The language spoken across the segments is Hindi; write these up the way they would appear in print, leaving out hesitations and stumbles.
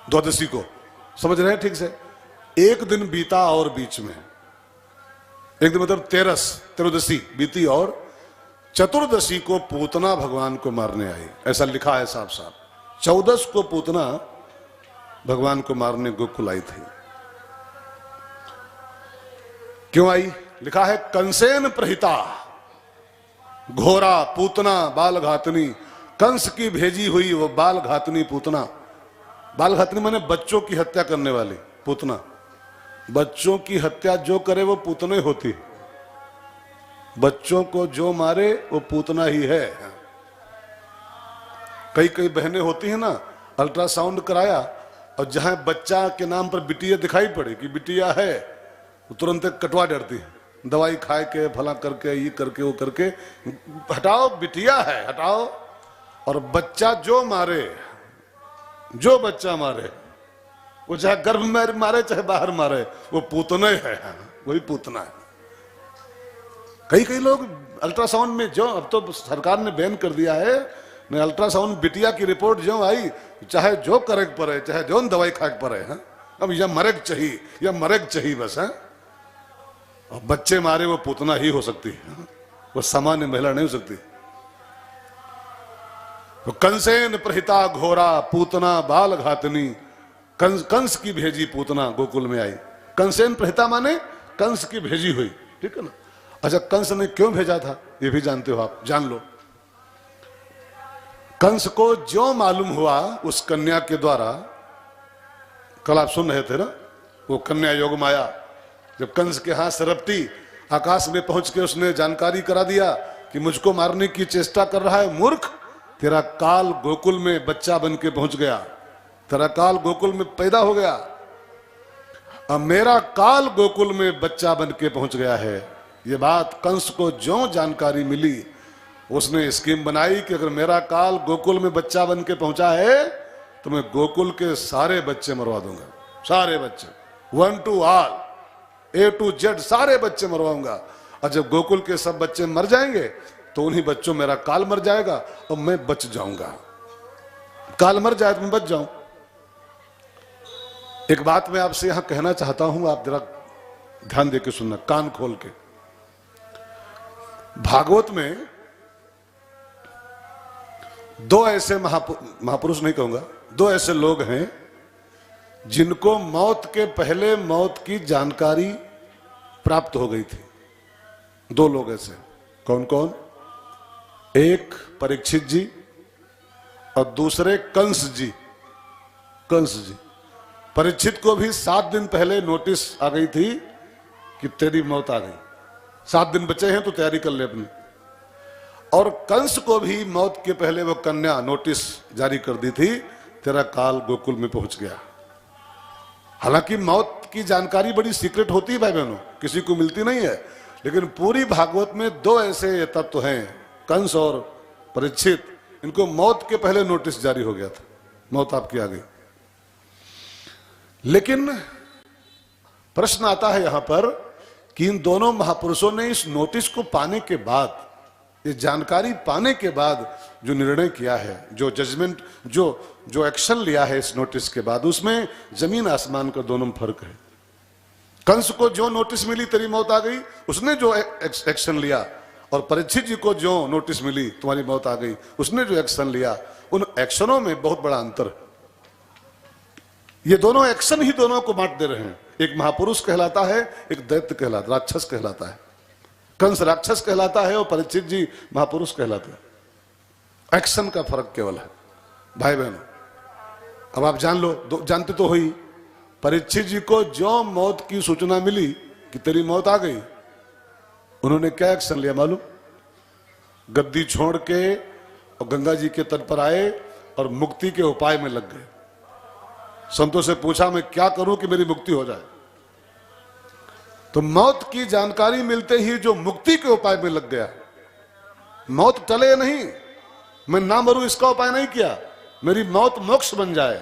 द्वादशी को, समझ रहे हैं ठीक से? एक दिन बीता और बीच में एक दिन मतलब तेरदशी बीती और चतुर्दशी को पूतना भगवान को मारने आई, ऐसा लिखा है साफ साफ। 14 को पूतना भगवान को मारने गोकुल आई थी। क्यों आई? लिखा है कंसेन प्रहिता घोरा पूतना बाल घातनी। कंस की भेजी हुई वो बाल घातनी पूतना। बाल घातनी माने बच्चों की हत्या करने वाली पूतना। बच्चों की हत्या जो करे वो पूतना ही होती। बच्चों को जो मारे वो पूतना ही है। कई कई बहनें होती हैं ना, अल्ट्रासाउंड कराया और जहां बच्चा के नाम पर बिटिया दिखाई पड़े कि बिटिया है, वो तुरंत कटवा डरती है, दवाई खाए के फला करके ये करके वो करके, हटाओ बिटिया है हटाओ। और बच्चा जो मारे, जो बच्चा मारे, वो चाहे गर्भ में मारे चाहे बाहर मारे, वो पूतना है, वही पूतना है। कई कई लोग अल्ट्रासाउंड में जो, अब तो सरकार ने बैन कर दिया है, मैं अल्ट्रासाउंड बिटिया की रिपोर्ट जो आई, चाहे जो करे पड़े चाहे जो दवाई खाए पड़े, है अब यह मरेग चाहिए, यह मरेग चाहिए बस है। और बच्चे मारे वो पूतना ही हो सकती है, वो सामान्य महिला नहीं हो सकती। तो कंसेन प्रहिता घोरा पूतना बाल घातनी। कंस की भेजी पूतना गोकुल में आई। कंसेन प्रहिता माने कंस की भेजी हुई, ठीक है ना? अच्छा, कंस ने क्यों भेजा था ये भी जानते हो आप, जान लो। कंस को जो मालूम हुआ उस कन्या के द्वारा, कल आप सुन रहे थे ना, वो कन्या योग माया जब कंस के हाथ से रपटी, आकाश में पहुंच के उसने जानकारी करा दिया कि मुझको मारने की चेष्टा कर रहा है मूर्ख, तेरा काल गोकुल में बच्चा बन के पहुंच गया, तेरा काल गोकुल में पैदा हो गया। अब मेरा काल गोकुल में बच्चा बन के पहुंच गया है। ये बात कंस को जो जानकारी मिली, उसने स्कीम बनाई कि अगर मेरा काल गोकुल में बच्चा बन के पहुंचा है तो मैं गोकुल के सारे बच्चे मरवा दूंगा, सारे बच्चे, 1 to all, A to Z सारे बच्चे मरवाऊंगा। और जब गोकुल के सब बच्चे मर जाएंगे तो उन्हीं बच्चों मेरा काल मर जाएगा और मैं बच जाऊंगा। काल मर जाए तो मैं बच जाऊं। एक बात मैं आपसे यहां कहना चाहता हूं, आप जरा ध्यान देके सुनना, कान खोल के। भागवत में 2 ऐसे महापुरुष नहीं कहूंगा, 2 ऐसे लोग हैं जिनको मौत के पहले मौत की जानकारी प्राप्त हो गई थी। 2 लोग ऐसे, कौन कौन? एक परीक्षित जी और दूसरे कंस जी। कंस जी, परीक्षित को भी 7 दिन पहले नोटिस आ गई थी कि तेरी मौत आ गई, 7 दिन बचे हैं तो तैयारी कर ले अपनी। और कंस को भी मौत के पहले वो कन्या नोटिस जारी कर दी थी, तेरा काल गोकुल में पहुंच गया। हालांकि मौत की जानकारी बड़ी सीक्रेट होती है भाई बहनों, किसी को मिलती नहीं है, लेकिन पूरी भागवत में 2 ऐसे तत्व हैं, कंस और परीक्षित, इनको मौत के पहले नोटिस जारी हो गया था, मौत आपकी आ गई। लेकिन प्रश्न आता है यहां पर कि इन दोनों महापुरुषों ने इस नोटिस को पाने के बाद, ये जानकारी पाने के बाद जो निर्णय किया है, जो जजमेंट, जो एक्शन लिया है इस नोटिस के बाद, उसमें जमीन आसमान का दोनों फर्क है। कंस को जो नोटिस मिली तेरी मौत आ गई, उसने जो एक्शन लिया, और परीक्षित जी को जो नोटिस मिली तुम्हारी मौत आ गई, उसने जो एक्शन लिया, उन एक्शनों में बहुत बड़ा अंतर है। ये दोनों एक्शन ही दोनों को बांट दे रहे हैं। एक महापुरुष कहलाता है, एक दैत्य कहलाता, राक्षस कहलाता है। कंस राक्षस कहलाता है और परीक्षित जी महापुरुष कहलाते हैं। एक्शन का फर्क केवल है भाई बहनों। अब आप जान लो, जानते तो हो ही, परीक्षित जी को जो मौत की सूचना मिली कि तेरी मौत आ गई, उन्होंने क्या एक्शन लिया मालूम? गद्दी छोड़ के और गंगा जी के तट पर आए और मुक्ति के उपाय में लग गए। संतों से पूछा मैं क्या करूं कि मेरी मुक्ति हो जाए? तो मौत की जानकारी मिलते ही जो मुक्ति के उपाय में लग गया। मौत टले नहीं, मैं ना मरूं इसका उपाय नहीं किया, मेरी मौत मोक्ष बन जाए,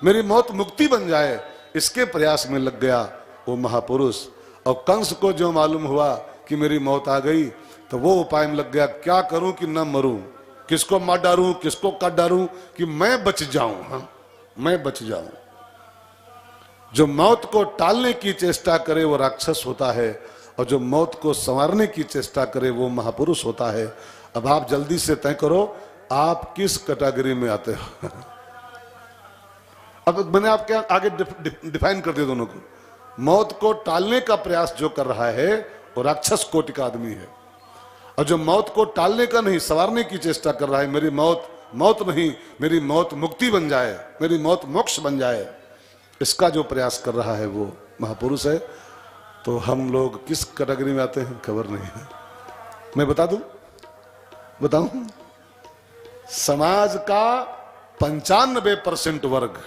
मेरी मौत मुक्ति बन जाए, इसके प्रयास में लग गया वो महापुरुष। और कंस को जो मालूम हुआ कि मेरी मौत आ गई तो वो उपाय में लग गया, क्या करूं कि न मरूं, किसको मार डालूं, किसको काट डालूं कि मैं बच जाऊं। हाँ, मैं बच जाऊं। जो मौत को टालने की चेष्टा करे वो राक्षस होता है, और जो मौत को संवारने की चेष्टा करे वो महापुरुष होता है। अब आप जल्दी से तय करो आप किस कैटेगरी में आते हो। अब मैंने आपके आगे डिफाइन कर दिया दोनों को। मौत को टालने का प्रयास जो कर रहा है वो राक्षस कोटि का आदमी है, और जो मौत को टालने का नहीं संवारने की चेष्टा कर रहा है, मेरी मौत मौत नहीं, मेरी मौत मुक्ति बन जाए, मेरी मौत मोक्ष बन जाए, इसका जो प्रयास कर रहा है वो महापुरुष है। तो हम लोग किस कैटेगरी में आते हैं खबर नहीं है। मैं बता दूं, बताऊं, समाज का 95% वर्ग,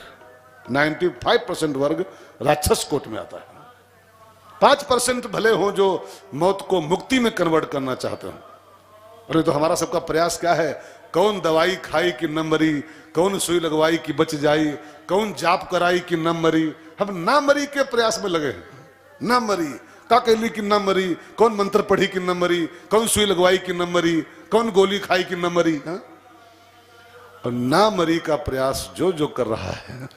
95% वर्ग राक्षस कोट में आता है। 5% भले हो जो मौत को मुक्ति में कन्वर्ट करना चाहते हो। अरे तो हमारा सबका प्रयास क्या है, कौन दवाई खाई कि न मरी, कौन सुई लगवाई कि बच जाई, कौन जाप कराई कि न मरी। हम ना मरी के प्रयास में लगे हैं, ना मरी का कहली कि न मरी, कौन मंत्र पढ़ी कि न मरी, कौन सुई लगवाई कि न मरी, कौन गोली खाई कि न मरी। और ना मरी का प्रयास जो जो कर रहा है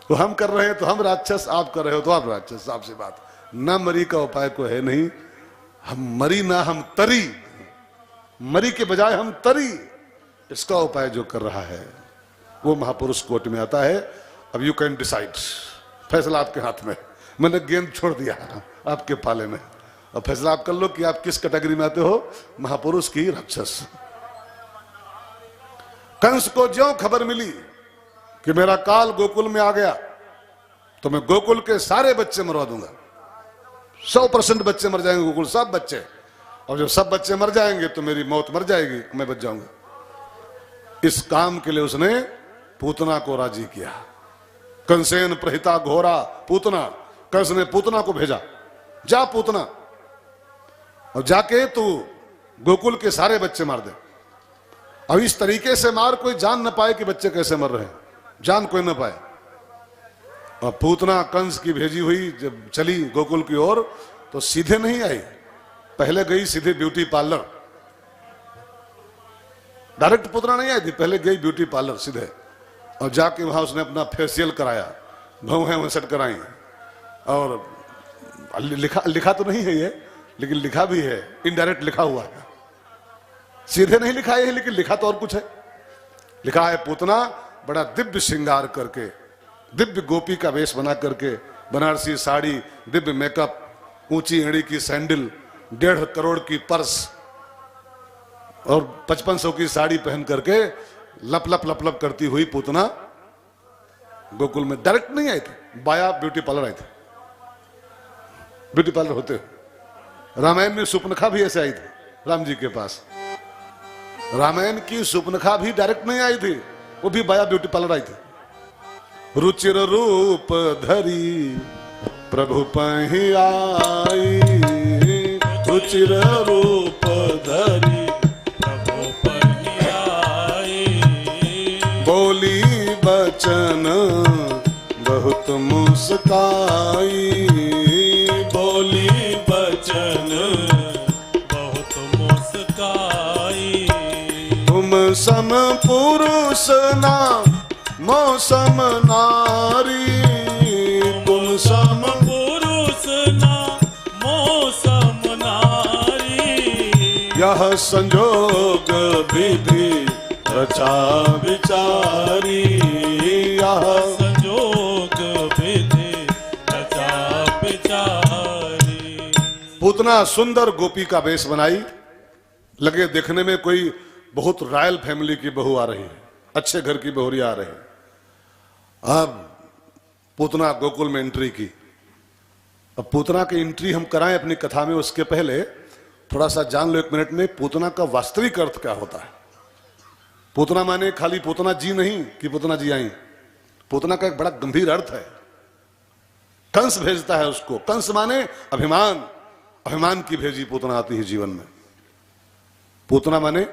तो हम कर रहे हैं, तो हम राक्षस, आप कर रहे हो तो आप राक्षस। आपसे बात, ना मरी का उपाय को है नहीं। हम मरी ना, हम तरी, मरी के बजाय हम तरी, इसका उपाय जो कर रहा है वो महापुरुष कोट में आता है। अब यू कैन डिसाइड, फैसला आपके हाथ में। मैंने गेंद छोड़ दिया आपके पाले में, अब फैसला आप कर लो कि आप किस कैटेगरी में आते हो, महापुरुष की राक्षस। कंस को ज्यों खबर मिली कि मेरा काल गोकुल में आ गया तो मैं गोकुल के सारे बच्चे मरवा दूंगा, 100% बच्चे मर जाएंगे गोकुल, सब बच्चे, और जब सब बच्चे मर जाएंगे तो मेरी मौत मर जाएगी, मैं बच जाऊंगा। इस काम के लिए उसने पूतना को राजी किया। कंसेन प्रहिता घोरा पूतना, कंस ने पूतना को भेजा, जा पूतना और जाके तू गोकुल के सारे बच्चे मार दे। अब इस तरीके से मार कोई जान न पाए कि बच्चे कैसे मर रहे हैं, जान कोई न पाए। और पूतना कंस की भेजी हुई जब चली गोकुल की ओर तो सीधे नहीं आई, पहले गई सीधे ब्यूटी पार्लर। डायरेक्ट पूतना नहीं आई थी, पहले गई ब्यूटी पार्लर सीधे, और जाके वहां उसने अपना फेशियल कराया, भौहें सेट कराई, और लिखा तो नहीं है ये, लेकिन लिखा भी है, इनडायरेक्ट लिखा हुआ है, सीधे नहीं लिखा है, लेकिन लिखा तो और कुछ है। लिखा है पूतना बड़ा दिव्य श्रृंगार करके, दिव्य गोपी का वेश बना करके, बनारसी साड़ी, दिव्य मेकअप, ऊंची एड़ी की सैंडल, 1.5 करोड़ की पर्स और 5500 की साड़ी पहन करके लप लप लप लप करती हुई पूतना गोकुल में डायरेक्ट नहीं आई थी, बाया ब्यूटी पार्लर आई थी। ब्यूटी पार्लर होते रामायण में सुपनखा भी ऐसे आई थी राम जी के पास। रामायण की सुपनखा भी डायरेक्ट नहीं आई थी, वो भी बाया ब्यूटी पार्लर आई थी। रुचिर रूप धरी प्रभु पहि आई, रुचिर रूप धरी प्रभु पहि आई, बोली बचन बहुत मुस्काई, बोली बचन बहुत मुस्काई। तुम सम पुरुष ना मौसम नारी, तुम सम पुरुष ना मौसम नारी, यह संजोग विधि रचा विचारी, यह संजोग विधि रचा विचारी। पूतना सुंदर गोपी का वेश बनाई, लगे देखने में कोई बहुत रॉयल फैमिली की बहू आ रही है, अच्छे घर की बहुरिया आ रही है। अब पूतना गोकुल में एंट्री की। अब पूतना की एंट्री हम कराएं अपनी कथा में, उसके पहले थोड़ा सा जान लो 1 मिनट में पूतना का वास्तविक अर्थ क्या होता है। पूतना माने खाली पूतना जी नहीं कि पूतना जी आई, पूतना का एक बड़ा गंभीर अर्थ है। कंस भेजता है उसको, कंस माने अभिमान, अभिमान की भेजी पूतना आती है जीवन में। पूतना माने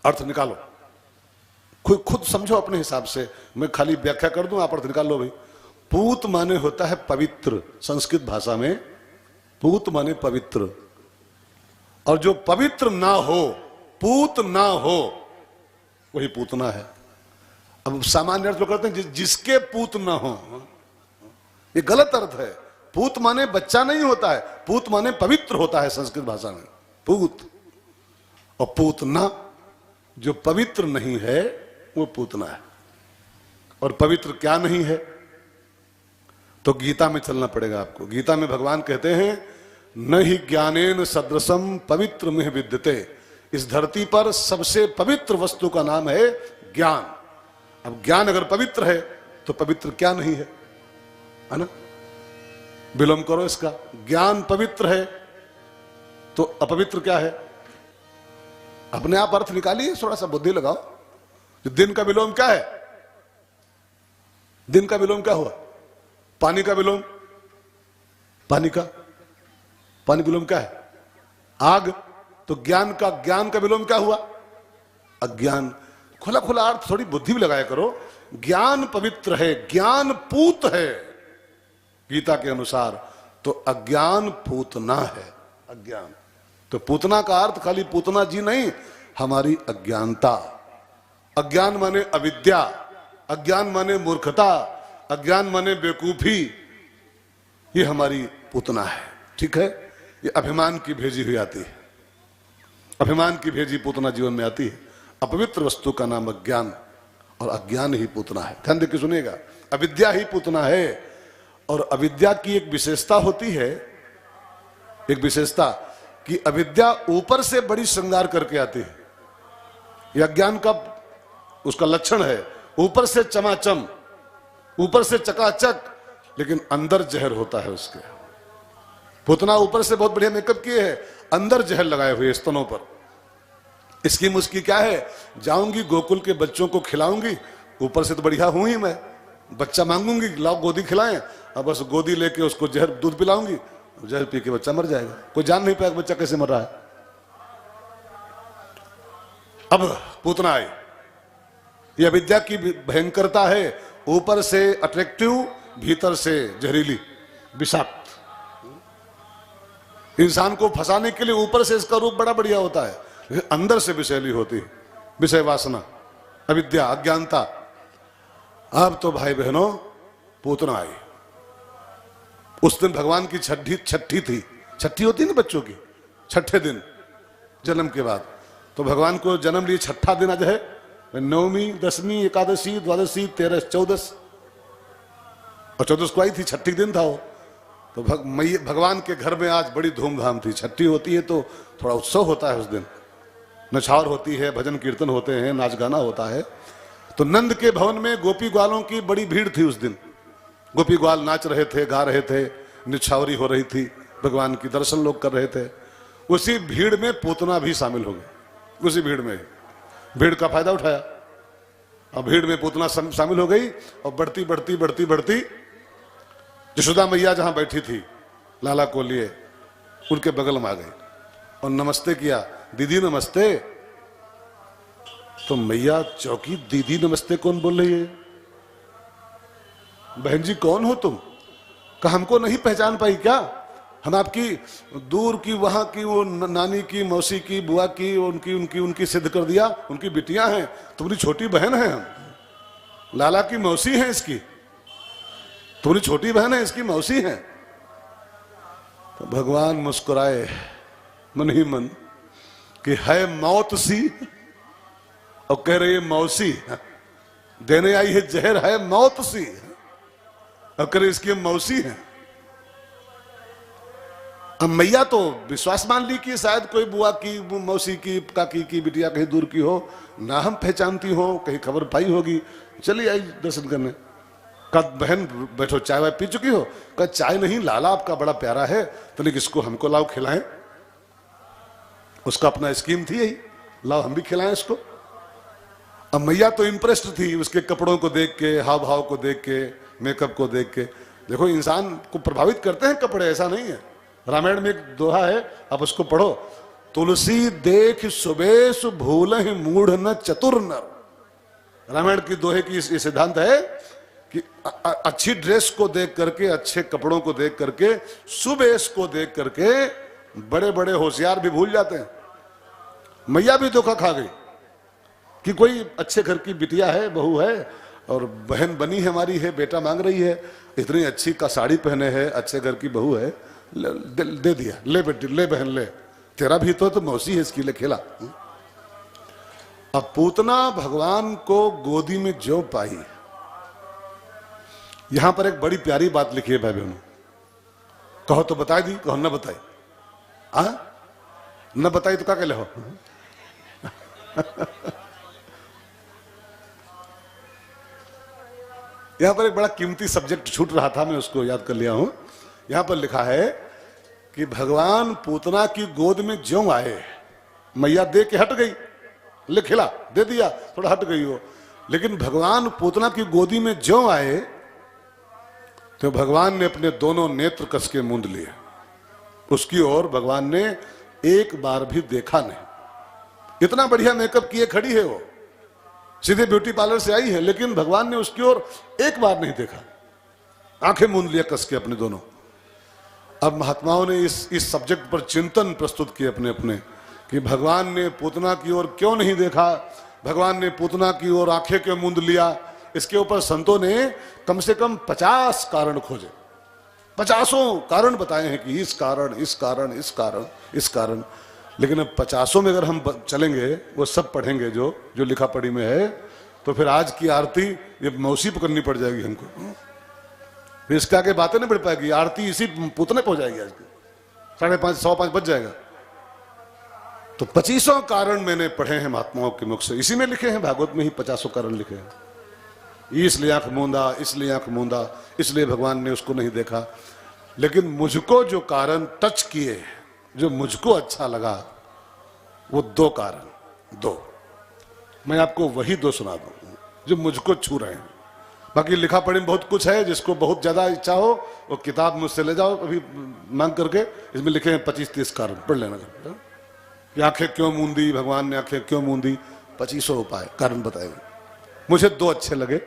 अर्थ निकालो, खुद समझो अपने हिसाब से, मैं खाली व्याख्या कर दूं, आप अर्थ निकाल लो भाई। पूत माने होता है पवित्र, संस्कृत भाषा में पूत माने पवित्र, और जो पवित्र ना हो, पूत ना हो, वही पूतना है। अब सामान्य अर्थ लोग करते हैं जिसके पूत ना हो, ये गलत अर्थ है। पूत माने बच्चा नहीं होता है, पूत माने पवित्र होता है संस्कृत भाषा में, पूत। और पूतना जो पवित्र नहीं है वो पूतना है। और पवित्र क्या नहीं है, तो गीता में चलना पड़ेगा आपको। गीता में भगवान कहते हैं न ही ज्ञानेन सदृशम पवित्र में विद्यते। इस धरती पर सबसे पवित्र वस्तु का नाम है ज्ञान। अब ज्ञान अगर पवित्र है तो पवित्र क्या नहीं है ना? विलोम करो इसका। ज्ञान पवित्र है तो अपवित्र क्या है? अपने आप अर्थ निकालिए, थोड़ा सा बुद्धि लगाओ। दिन का विलोम क्या है? दिन का विलोम क्या हुआ? पानी का विलोम, पानी विलोम क्या है? आग। तो ज्ञान का विलोम क्या हुआ? अज्ञान। खुला खुला अर्थ, थोड़ी बुद्धि भी लगाया करो। ज्ञान पवित्र है, ज्ञान पूत है गीता के अनुसार, तो अज्ञान पूतना है। अज्ञान तो पूतना का अर्थ खाली पूतना जी नहीं, हमारी अज्ञानता। अज्ञान माने अविद्या, अज्ञान माने मूर्खता, अज्ञान माने बेवकूफी, ये हमारी पूतना है। ठीक है, ये अभिमान की भेजी हुई आती है, अभिमान की भेजी पूतना जीवन में आती है। अपवित्र वस्तु का नाम अज्ञान, और अज्ञान ही पूतना है। ध्यान देकर सुनिएगा, अविद्या ही पूतना है। और अविद्या की एक विशेषता होती है, एक विशेषता कि अविद्या ऊपर से बड़ी श्रृंगार करके आती है। यह अज्ञान का उसका लक्षण है, ऊपर से चमाचम, ऊपर से चकाचक, लेकिन अंदर जहर होता है उसके। पूतना ऊपर से बहुत बढ़िया मेकअप किए है, अंदर जहर लगाए हुए स्तनों पर। इसकी मुस्की क्या है? जाऊंगी गोकुल के बच्चों को खिलाऊंगी, ऊपर से तो बढ़िया हूं ही मैं, बच्चा मांगूंगी लाओ गोदी खिलाएं, अब बस गोदी लेके उसको जहर दूध पिलाऊंगी, जहर पी के बच्चा मर जाएगा। कोई जान नहीं पाएगा बच्चा कैसे मर रहा है। अब पूतना आई, यह विद्या की भयंकरता है। ऊपर से अट्रैक्टिव, भीतर से जहरीली, विषाक्त। इंसान को फंसाने के लिए ऊपर से इसका रूप बड़ा बढ़िया होता है, लेकिन अंदर से विषैली होती है, विषय वासना, अविद्या, अज्ञानता। अब तो भाई बहनों पूतना आई। उस दिन भगवान की छठी थी, छठी होती है ना बच्चों की, छठे दिन जन्म के बाद। तो भगवान को जन्म लिए छठा दिन आज है, नवमी, दसवीं, एकादशी, द्वादशी, 13, 14, और 14 को आई थी, छठी दिन था वो। तो भगवान के घर में आज बड़ी धूमधाम थी। छठी होती है तो थोड़ा उत्सव होता है उस दिन, नछावर होती है, भजन कीर्तन होते हैं, नाच गाना होता है। तो नंद के भवन में गोपी ग्वालों की बड़ी भीड़ थी उस दिन। गोपी ग्वाल नाच रहे थे, गा रहे थे, निछावरी हो रही थी, भगवान की दर्शन लोग कर रहे थे। उसी भीड़ में पूतना भी शामिल हो गई, उसी भीड़ में, भीड़ का फायदा उठाया। अब भीड़ में पूतना शामिल हो गई, और बढ़ती बढ़ती बढ़ती बढ़ती यशोदा मैया जहां बैठी थी लाला को लिए, उनके बगल में आ गई और नमस्ते किया, दीदी नमस्ते। तो मैया चौकी, दीदी नमस्ते कौन बोल रही है? बहन जी कौन हो तुम? कहा हमको नहीं पहचान पाई क्या? हम आपकी दूर की, वहां की, वो नानी की, मौसी की, बुआ की, उनकी उनकी उनकी सिद्ध कर दिया, उनकी बिटियां हैं, तुम्हारी छोटी बहन है हम, लाला की मौसी है इसकी, तुम्हारी छोटी बहन है इसकी मौसी है। तो भगवान मुस्कुराए मन ही मन कि है मौत सी, और कह रही है मौसी, देने आई है जहर, है मौत सी, और कह रही इसकी मौसी है। अब मैया तो विश्वास मान ली कि शायद कोई बुआ की, मौसी की, काकी की बिटिया कहीं दूर की हो, ना हम पहचानती हो, कहीं खबर पाई होगी, चली आई दर्शन करने। कहा बहन बैठो, चाय वाय पी चुकी हो? कहा चाय नहीं, लाला आपका बड़ा प्यारा है, तो नहीं किसको हमको लाओ खिलाएं। उसका अपना स्कीम थी यही, लाओ हम भी खिलाएं इसको। अब मैया तो इम्प्रेस्ड थी उसके कपड़ों को देख के, हाव भाव को देख के, मेकअप को देख के। देखो इंसान को प्रभावित करते हैं कपड़े, ऐसा नहीं है। रामायण में एक दोहा है, आप उसको पढ़ो, तुलसी देख सुबेश भूलहि मूढ़ न चतुर नर। रामायण की दोहे की ये सिद्धांत है कि अच्छी ड्रेस को देख करके, अच्छे कपड़ों को देख करके, सुबेश को देख करके बड़े बड़े होशियार भी भूल जाते हैं। मैया भी धोखा खा गई कि कोई अच्छे घर की बिटिया है, बहू है, और बहन बनी है हमारी है, बेटा मांग रही है, इतनी अच्छी का साड़ी पहने है, अच्छे घर की बहू है, दे दिया, ले बेटी ले बहन ले, तेरा भी तो मौसी है इसकी, ले खिला। अब पूतना भगवान को गोदी में ज्यों पाई। यहां पर एक बड़ी प्यारी बात लिखी है भाई बहनों, कहो तो बता दी, कहो न बताई, न बताई तो क्या कहले हो। यहां पर एक बड़ा कीमती सब्जेक्ट छूट रहा था, मैं उसको याद कर लिया हूं। यहां पर लिखा है कि भगवान पूतना की गोद में ज्यों आए, मैया दे के हट गई, ले खिला दे दिया, थोड़ा हट गई हो, लेकिन भगवान पूतना की गोदी में ज्यों आए तो भगवान ने अपने दोनों नेत्र कस के मूंद लिए, उसकी ओर भगवान ने एक बार भी देखा नहीं। इतना बढ़िया मेकअप किए खड़ी है वो, सीधे ब्यूटी पार्लर से आई है, लेकिन भगवान ने उसकी ओर एक बार नहीं देखा, आंखें मूंद लिया कस के अपने दोनों। अब महात्माओं ने इस सब्जेक्ट पर चिंतन प्रस्तुत किए अपने अपने, कि भगवान ने पूतना की ओर क्यों नहीं देखा, भगवान ने पूतना की ओर आंखें क्यों मूंद लिया। इसके ऊपर संतों ने कम से कम 50 कारण खोजे, 50 कारण बताए हैं कि इस कारण इस कारण इस कारण इस कारण। लेकिन अब 50 में अगर हम चलेंगे, वो सब पढ़ेंगे जो जो लिखा पढ़ी में है, तो फिर आज की आरती ये मौसी पर करनी पड़ जाएगी हमको, फिर इसके आगे बातें नहीं बढ़ पाएगी, आरती इसी पूतने पे हो जाएगी आज की, 5:30 5:15 बज जाएगा। तो 25 कारण मैंने पढ़े हैं महात्माओं के मुख से, इसी में लिखे हैं, भागवत में ही 50 कारण लिखे हैं। इसलिए आंख मूंदा, इसलिए आंख मूंदा, इसलिए भगवान ने उसको नहीं देखा। लेकिन मुझको जो कारण टच किए, जो मुझको अच्छा लगा, वो 2 कारण, 2 मैं आपको वही 2 सुना दूं जो मुझको छू रहे हैं। बाकी लिखा पढ़ी में बहुत कुछ है, जिसको बहुत ज्यादा इच्छा हो वो किताब मुझसे ले जाओ अभी मांग करके, इसमें लिखे हैं 25-30 कारण, पढ़ लेना। कि आंखें क्यों मूंदी, भगवान ने आंखें क्यों मूंदी, 25 उपाय कारण बताएंगे। मुझे 2 अच्छे लगे,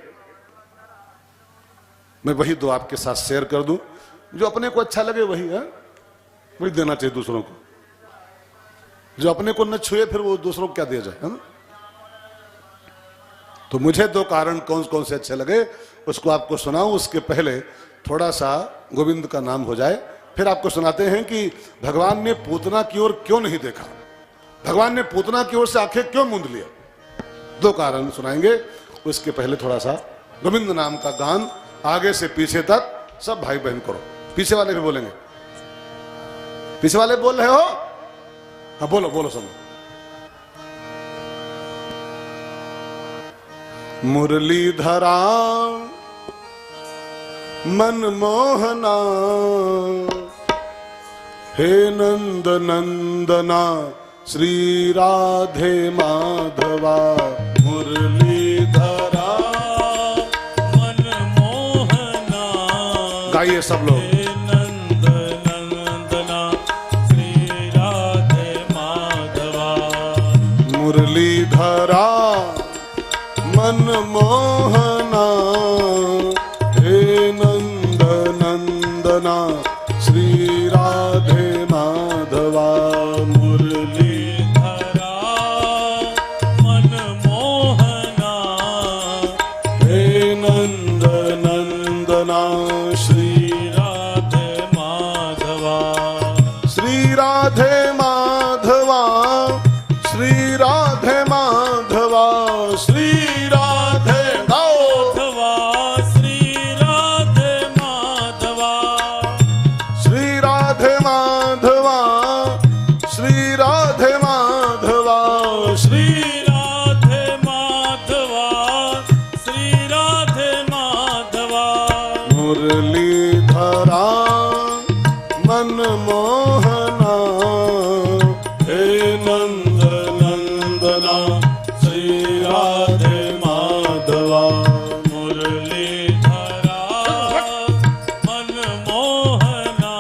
मैं वही 2 आपके साथ शेयर कर दूं। जो अपने को अच्छा लगे वही है, वही देना चाहिए दूसरों को। जो अपने को न छुए फिर वो दूसरों को क्या दिया जाए, है ना। तो मुझे 2 कारण कौन कौन से अच्छे लगे उसको आपको सुनाऊं। उसके पहले थोड़ा सा गोविंद का नाम हो जाए, फिर आपको सुनाते हैं कि भगवान ने पूतना की ओर क्यों नहीं देखा, भगवान ने पूतना की ओर से आंखें क्यों मूंद लिया। 2 कारण सुनाएंगे। उसके पहले थोड़ा सा गोविंद नाम का गान आगे से पीछे तक सब भाई बहन करो। पीछे वाले भी बोलेंगे, पीछे वाले बोल रहे हो, हाँ बोलो बोलो सुनो। मुरलीधरा मनमोहना हे नंद नंदना श्री राधे माधवा। मुरलीधरा मनमोहना, गाइए सब लोग। हे नंद नंदना श्री राधे माधवा। मुरलीधरा मनमोहना हे नंद नंदना श्री राधे माधवा। मुरलीधरा मनमोहना, हे नंद नंदना श्री राधे माधवा। श्री राधे माधवा, श्री राधे माधवा, श्री राधे माधवा, श्री राधे माधवा। श्री राधे माधवा, श्री राधे माधवा, श्री श्री राधे माधवा, श्री राधे माधवा। मुरलीधरा मनमोहना हे नंद नंदना श्री राधे माधवा। मुरलीधरा मनमोहना,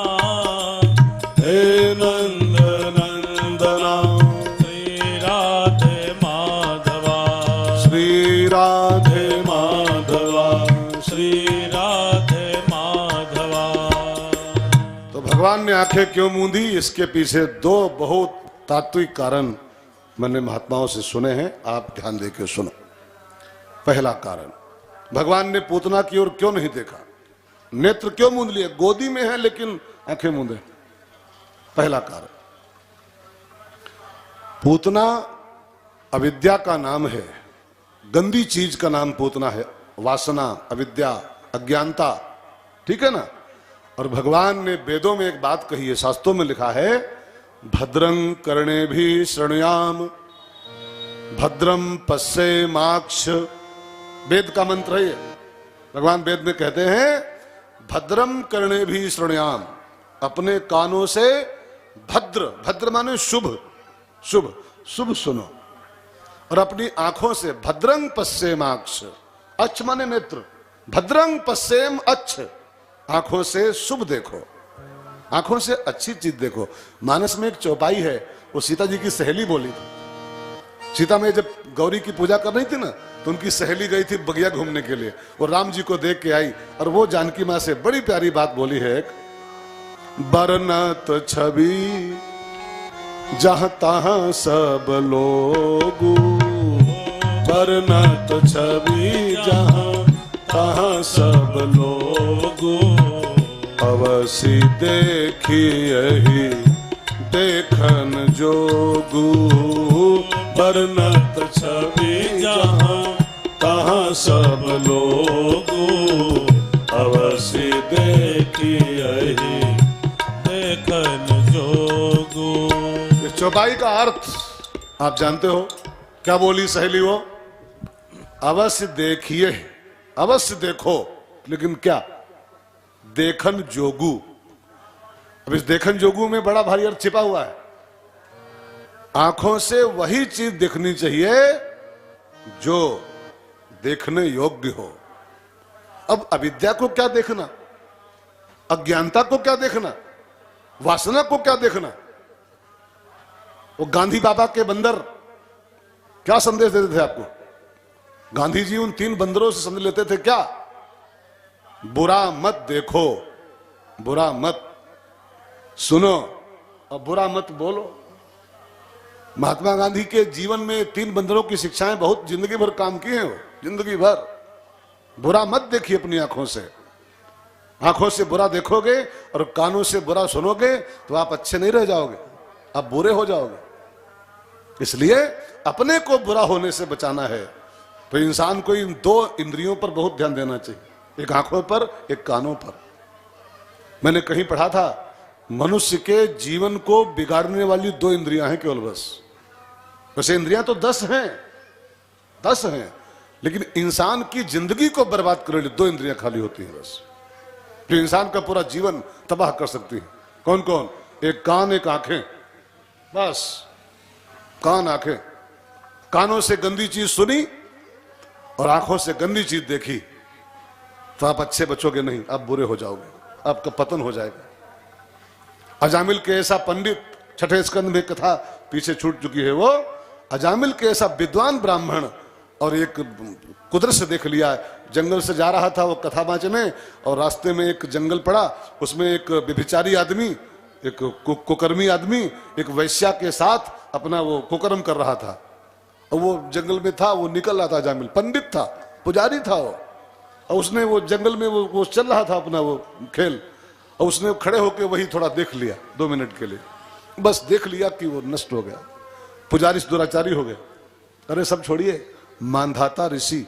हे नंद नंदना श्री राधे माधवा। श्री राधे माधवा। श्री राधे माधवा। तो भगवान ने आंखें क्यों मूंदी, इसके पीछे 2 बहुत तात्विक कारण मैंने महात्माओं से सुने हैं, आप ध्यान देकर सुनो। पहला कारण, भगवान ने पूतना की ओर क्यों नहीं देखा? नेत्र क्यों मूंद लिए? गोदी में है लेकिन आंखें मूंदे। पहला कारण, पूतना अविद्या का नाम है, गंदी चीज का नाम पूतना है। वासना, अविद्या, अज्ञानता, ठीक है ना। और भगवान ने वेदों में एक बात कही है, शास्त्रों में लिखा है, भद्रं कर्णेभिः शृणुयाम भद्रम पश्येमाक्ष। वेद का मंत्र है ये। भगवान वेद में कहते हैं भद्रम कर्णेभिः शृणुयाम, अपने कानों से भद्र, भद्र माने शुभ, शुभ शुभ सुनो, और अपनी आंखों से भद्रं पश्येमाक्ष, अच्छ माने नेत्र, भद्रं पश्येम अच्छ, आंखों से शुभ देखो, आंखों से अच्छी चीज देखो। मानस में एक चौपाई है, वो सीता जी की सहेली बोली थी। सीता में जब गौरी की पूजा कर रही थी ना, तो उनकी सहेली गई थी बगिया घूमने के लिए, और राम जी को देख के आई, और वो जानकी मां से बड़ी प्यारी बात बोली है, बरनत छवि जहां तहां सब लोग, बरनत छवि जहां तहां सब लोग, अवश्य देखियहि देखन जोगु, बरनत छवि जहां तहां सब लोग, अवश्य देखियहि देखन जोगु। इस चौपाई का अर्थ आप जानते हो, क्या बोली सहेली वो? अवश्य देखिए, अवश्य देखो, लेकिन क्या? देखन जोगु। अब इस देखन जोगु में बड़ा भारी अर्थ छिपा हुआ है। आंखों से वही चीज देखनी चाहिए जो देखने योग्य हो। अब अविद्या को क्या देखना, अज्ञानता को क्या देखना, वासना को क्या देखना? वो गांधी बाबा के बंदर क्या संदेश देते थे आपको? गांधी जी उन 3 बंदरों से संदेश लेते थे क्या? बुरा मत देखो, बुरा मत सुनो, और बुरा मत बोलो। महात्मा गांधी के जीवन में 3 बंदरों की शिक्षाएं बहुत जिंदगी भर काम की हैं। वो जिंदगी भर बुरा मत देखिए अपनी आंखों से। आंखों से बुरा देखोगे और कानों से बुरा सुनोगे तो आप अच्छे नहीं रह जाओगे, आप बुरे हो जाओगे। इसलिए अपने को बुरा होने से बचाना है तो इंसान को इन 2 इंद्रियों पर बहुत ध्यान देना चाहिए, एक आंखों पर, एक कानों पर। मैंने कहीं पढ़ा था, मनुष्य के जीवन को बिगाड़ने वाली 2 इंद्रियां हैं केवल, बस। वैसे इंद्रियां तो 10 हैं, 10 हैं, लेकिन इंसान की जिंदगी को बर्बाद करने वाली 2 इंद्रियां खाली होती हैं बस, जो इंसान का पूरा जीवन तबाह कर सकती है। कौन कौन? एक कान, एक आंखें, बस। कान, आंखें। कानों से गंदी चीज सुनी और आंखों से गंदी चीज देखी तो आप अच्छे बचोगे नहीं, आप बुरे हो जाओगे, आपका पतन हो जाएगा। अजामिल के ऐसा पंडित, 6ठे स्कंद में कथा पीछे छूट चुकी है, वो अजामिल के ऐसा विद्वान ब्राह्मण, और एक कुदरत देख लिया, जंगल से जा रहा था वो कथा बांचने, और रास्ते में एक जंगल पड़ा, उसमें एक व्यभिचारी आदमी, एक कुकर्मी आदमी एक वैश्या के साथ अपना वो कुकर्म कर रहा था, और वो जंगल में था, वो निकल रहा था। अजामिल पंडित था, पुजारी था वो, और उसने वो जंगल में वो चल रहा था अपना वो खेल, और उसने खड़े होकर वही थोड़ा देख लिया 2 मिनट के लिए, बस देख लिया कि वो नष्ट हो गया। पुजारी दुराचारी हो गए। अरे सब छोड़िए, मानधाता ऋषि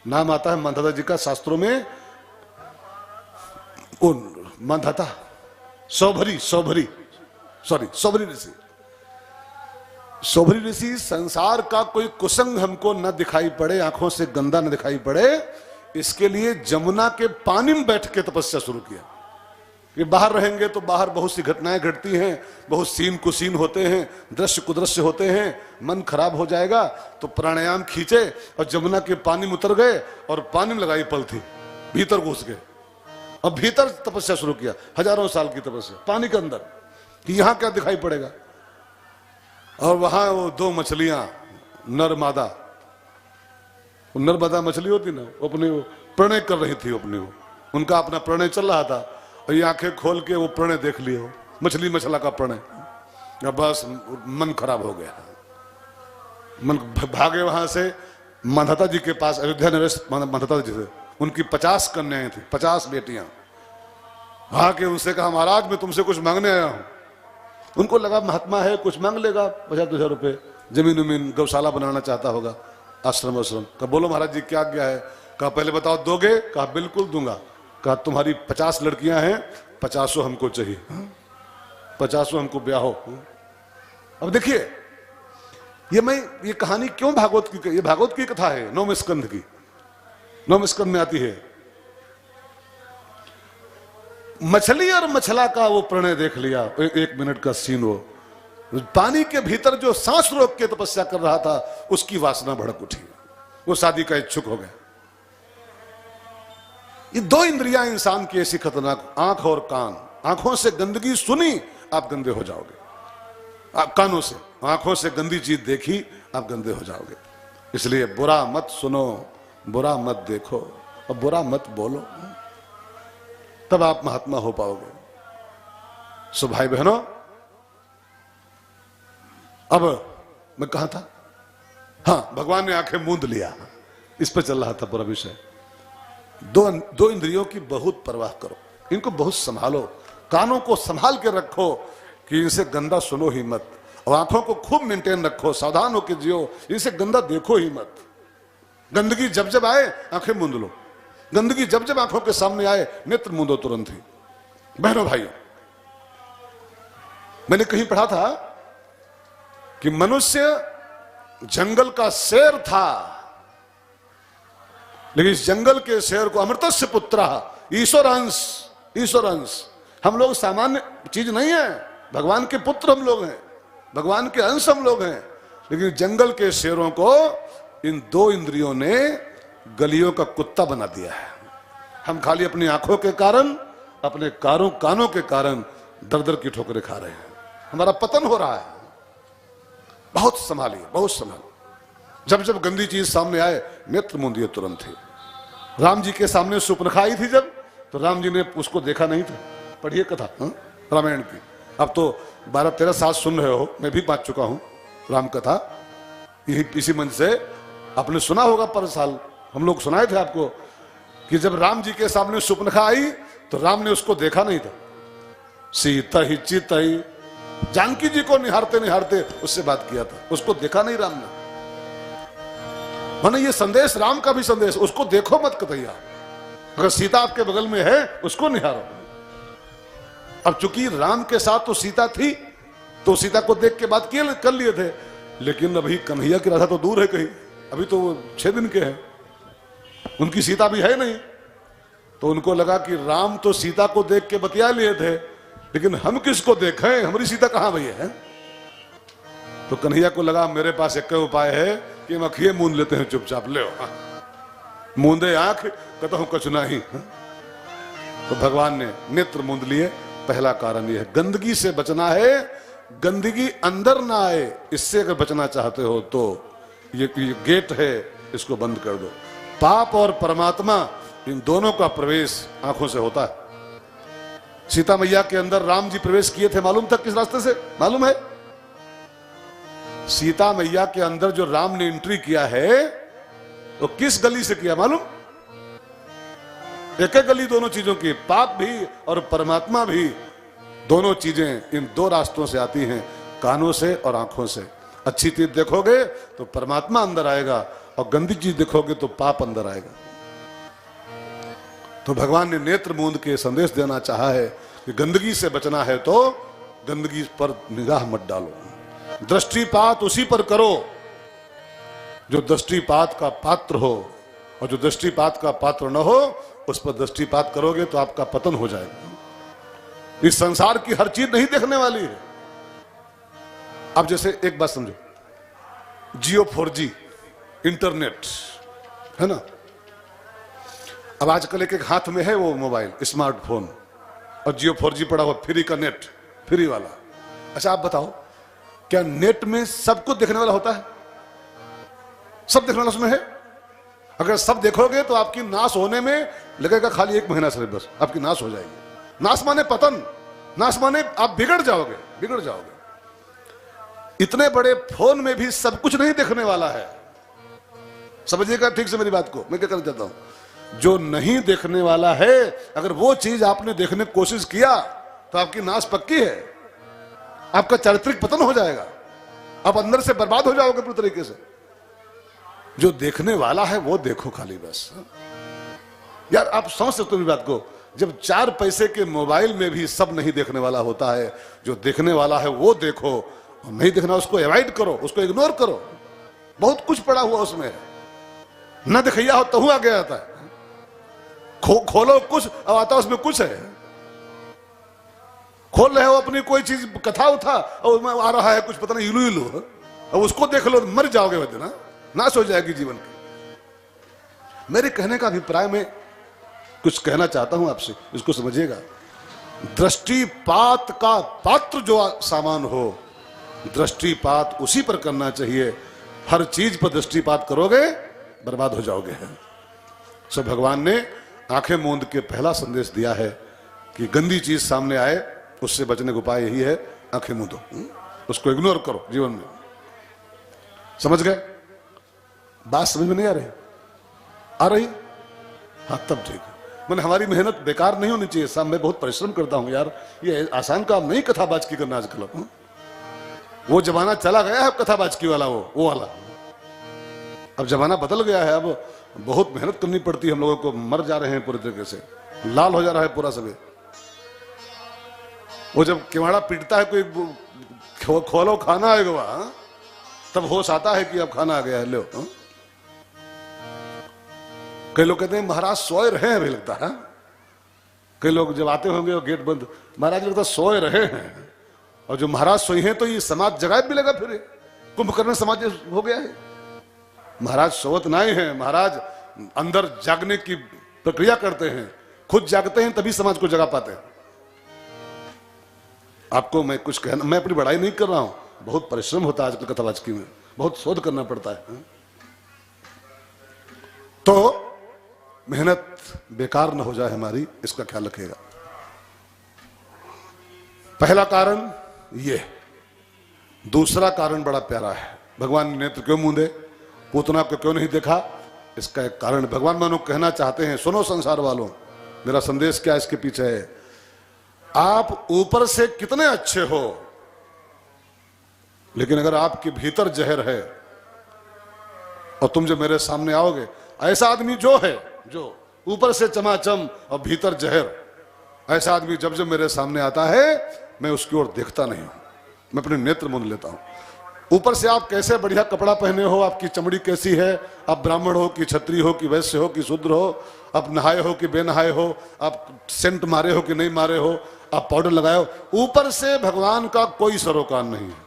नाम आता है मानधाता जी का शास्त्रों में। मानधाता सौभरी ऋषि, सौभरी ऋषि, संसार का कोई कुसंग हमको न दिखाई पड़े, आंखों से गंदा न दिखाई पड़े, इसके लिए जमुना के पानी में बैठ के तपस्या शुरू किया। कि बाहर रहेंगे तो बाहर बहुत सी घटनाएं घटती हैं, बहुत सीन कुसीन होते हैं, दृश्य कुदृश्य होते हैं, मन खराब हो जाएगा। तो प्राणायाम खींचे और जमुना के पानी में उतर गए और पानी में लगाई पलथी, भीतर घुस गए और भीतर तपस्या शुरू किया। हजारों साल की तपस्या पानी के अंदर, कि यहां क्या दिखाई पड़ेगा। और वहां वो 2 मछलियां, नर मादा, नर मादा मछली होती ना, अपने वो प्रणय कर रही थी, अपने वो उनका अपना प्रणय चल रहा था, और ये आंखें खोल के वो प्रणय देख लिए, हो मछली मछला का प्रणय। बस मन खराब हो गया, मन भागे वहां से, मांधाता जी के पास, अयोध्या निवास मांधाता जी थे, उनकी 50 कन्याएं थी, 50 बेटियां। आके उनसे कहा महाराज मैं तुमसे कुछ मांगने आया हूं। उनको लगा महात्मा है कुछ मांग लेगा, 50,000 रुपए, जमीन उमीन, गौशाला बनाना चाहता होगा, आश्रम आश्रम। कहा बोलो महाराज जी क्या क्या है? कहा पहले बताओ दोगे? कहा बिल्कुल दूंगा। कहा तुम्हारी 50 लड़कियां हैं, 50 हमको चाहिए, 50 हमको ब्याह हो। अब देखिए ये कहानी क्यों भागवत की, ये भागवत की कथा है, 9वें स्कंध की, 9वें स्कंध में आती है। मछली और मछला का वो प्रणय देख लिया, 1 मिनट का सीन। वो पानी के भीतर जो सांस रोक के तपस्या कर रहा था, उसकी वासना भड़क उठी, वो शादी का इच्छुक हो गया। ये 2 इंद्रियां इंसान की ऐसी खतरनाक, आंख और कान। आंखों से गंदगी सुनी आप गंदे हो जाओगे, आप कानों से, आंखों से गंदी चीज देखी आप गंदे हो जाओगे। इसलिए बुरा मत सुनो, बुरा मत देखो और बुरा मत बोलो, तब आप महात्मा हो पाओगे। सो भाई बहनों, अब मैं कहां था? हाँ, भगवान ने आंखें मूंद लिया, इस पर चल रहा था पूरा विषय। दो इंद्रियों की बहुत परवाह करो, इनको बहुत संभालो, कानों को संभाल के रखो कि इनसे गंदा सुनो ही मत, और आंखों को खूब मेंटेन रखो, सावधान होकर जियो, इनसे गंदा देखो ही मत। गंदगी जब जब आए आंखें मूंद लो, गंदगी जब जब आंखों के सामने आए नेत्र मूंदो तुरंत ही। बहनों भाइयों, मैंने कहीं पढ़ा था कि मनुष्य जंगल का शेर था, लेकिन इस जंगल के शेर को अमृतस्य पुत्र, ईश्वर अंश, हम लोग सामान्य चीज नहीं है, भगवान के पुत्र हम लोग हैं, भगवान के अंश हम लोग हैं। लेकिन जंगल के शेरों को इन 2 इंद्रियों ने गलियों का कुत्ता बना दिया है। हम खाली अपनी आंखों के कारण, अपने कानों के कारण दर दर की ठोकरें खा रहे हैं, हमारा पतन हो रहा है। बहुत संभालिए, बहुत संभालिए। जब जब गंदी चीज सामने आए नेत्र मूंदिए तुरंत ही। राम जी के सामने सुपनखा आई थी जब, तो राम जी ने उसको देखा नहीं था। पढ़िए कथा रामायण की। अब तो 12-13 साल सुन रहे हो, मैं भी 5 चुका हूं राम कथा, यही इसी मंच से आपने सुना होगा। पर साल हम लोग सुनाए थे आपको कि जब राम जी के सामने सुपनखा आई तो राम ने उसको देखा नहीं था। सीता ही चित ही जानकी जी को निहारते निहारते उससे बात किया था, उसको देखा नहीं राम ने। माने ये संदेश राम का भी संदेश, उसको देखो मत कतैया, अगर सीता आपके बगल में है उसको निहारो। अब चूंकि राम के साथ तो सीता थी, तो सीता को देख के बात कर लिए थे, लेकिन अभी कन्हैया की राधा तो दूर है कहीं, अभी तो 6 दिन के हैं, उनकी सीता भी है नहीं। तो उनको लगा कि राम तो सीता को देख के बतिया लिए थे, लेकिन हम किसको देखें, हमारी सीता कहां भैया है। तो कन्हैया को लगा मेरे पास एक उपाय है कि हम अखिए मूंद लेते हैं चुपचाप, ले मूंदे आंख कहता कछु नहीं। तो भगवान ने नेत्र मूंद लिए। पहला कारण यह है, गंदगी से बचना है, गंदगी अंदर ना आए, इससे अगर बचना चाहते हो तो ये गेट है, इसको बंद कर दो। पाप और परमात्मा इन दोनों का प्रवेश आंखों से होता है। सीता मैया के अंदर राम जी प्रवेश किए थे, मालूम था किस रास्ते से? मालूम है? सीता मैया के अंदर जो राम ने एंट्री किया है वो किस गली से किया मालूम? एक गली दोनों चीजों की, पाप भी और परमात्मा भी, दोनों चीजें इन 2 रास्तों से आती हैं, कानों से और आंखों से। अच्छी चीज देखोगे तो परमात्मा अंदर आएगा, और गंदी चीज देखोगे तो पाप अंदर आएगा। तो भगवान ने नेत्र मूंद के संदेश देना चाहा है कि गंदगी से बचना है तो गंदगी पर निगाह मत डालो, दृष्टिपात उसी पर करो जो दृष्टिपात का पात्र हो, और जो दृष्टिपात का पात्र न हो उस पर दृष्टिपात करोगे तो आपका पतन हो जाएगा। इस संसार की हर चीज नहीं देखने वाली है। अब जैसे एक बात समझो, जियो 4G इंटरनेट है ना, अब आजकल एक हाथ में है वो मोबाइल स्मार्टफोन, और जियो 4G पड़ा हुआ, फ्री का नेट, फ्री वाला। अच्छा आप बताओ, क्या नेट में सब कुछ देखने वाला होता है? सब देखने वाला उसमें है? अगर सब देखोगे तो आपकी नाश होने में लगेगा खाली 1 महीना सिर्फ, बस आपकी नाश हो जाएगी। नाश माने पतन, नाश माने आप बिगड़ जाओगे। इतने बड़े फोन में भी सब कुछ नहीं देखने वाला है। समझिएगा ठीक से मेरी बात को, मैं क्या करना चाहता हूं। जो नहीं देखने वाला है, अगर वो चीज आपने देखने की कोशिश किया तो आपकी नाश पक्की है, आपका चारित्रिक पतन हो जाएगा, आप अंदर से बर्बाद हो जाओगे पूरी तरीके से। जो देखने वाला है वो देखो खाली बस। यार आप समझ सकते हो मेरी बात को, जब 4 पैसे के मोबाइल में भी सब नहीं देखने वाला होता है, जो देखने वाला है वो देखो, और नहीं देखना उसको अवॉइड करो, उसको इग्नोर करो। बहुत कुछ पड़ा हुआ उसमें है, न दिखैया हो तो आ गया आता है, खोलो कुछ अब आता उसमें कुछ है। खोल रहे हो अपनी कोई चीज कथा उठा और उसमें आ रहा है कुछ पता नहीं इलू इलू, अब उसको देख लो मर जाओगे वह दिन, नाश हो जाएगी जीवन की। मेरे कहने का अभिप्राय में कुछ कहना चाहता हूं आपसे, इसको समझिएगा। दृष्टिपात का पात्र जो सामान हो, दृष्टिपात उसी पर करना चाहिए। हर चीज पर दृष्टिपात करोगे बर्बाद हो जाओगे। सो भगवान ने आंखें मूंद के पहला संदेश दिया है कि गंदी चीज सामने आए उससे बचने का उपाय यही है, आंखें मूंदो, उसको इग्नोर करो जीवन में। समझ गए? बात समझ में नहीं आ रही? आ रही? हाँ तब ठीक है। मैंने हमारी मेहनत बेकार नहीं होनी चाहिए साहब, मैं बहुत परिश्रम करता हूं यार, ये आसान काम नहीं कथाबाज की करना आजकल। वो जमाना चला गया है कथाबाज की वाला, वो वाला। अब जमाना बदल गया है, अब बहुत मेहनत करनी पड़ती है हम लोगों को, मर जा रहे हैं पूरे तरीके से, लाल हो जा रहा है पूरा सभी। वो जब किवाड़ा पीटता है कोई, खोलो खाना आएगा वहां, तब होश आता है कि अब खाना आ गया है, लो। कई लोग कहते हैं महाराज सोए रहे हैं, भी लगता है। कई लोग जब आते होंगे और गेट बंद, महाराज लगता सोए रहे हैं, और जो महाराज सोए हैं तो ये समाज जगाए भी लगा, फिर कुंभकर्ण समाज हो गया है। महाराज सोवत नहीं है, महाराज अंदर जागने की प्रक्रिया करते हैं, खुद जागते हैं तभी समाज को जगा पाते हैं। आपको मैं कुछ कहना, मैं अपनी बड़ाई नहीं कर रहा हूं, बहुत परिश्रम होता है आजकल कथावाचकी में, बहुत शोध करना पड़ता है। तो मेहनत बेकार न हो जाए हमारी, इसका ख्याल रखिएगा। पहला कारण ये। दूसरा कारण बड़ा प्यारा है, भगवान ने नेत्र क्यों मूंदे, पूतना को क्यों नहीं देखा, इसका एक कारण भगवान मानो कहना चाहते हैं। सुनो संसार वालों, मेरा संदेश क्या इसके पीछे है। आप ऊपर से कितने अच्छे हो, लेकिन अगर आपके भीतर जहर है और तुम जो मेरे सामने आओगे, ऐसा आदमी जो है जो ऊपर से चमाचम और भीतर जहर, ऐसा आदमी जब जब मेरे सामने आता है मैं उसकी ओर देखता नहीं हूं, मैं अपने नेत्र मूंद लेता हूं। ऊपर से आप कैसे बढ़िया कपड़ा पहने हो, आपकी चमड़ी कैसी है, आप ब्राह्मण हो कि क्षत्रिय हो कि वैश्य हो कि शूद्र हो, आप नहाए हो कि बेनहाए हो, आप सेंट मारे हो कि नहीं मारे हो, आप पाउडर लगाए हो, ऊपर से भगवान का कोई सरोकार नहीं है।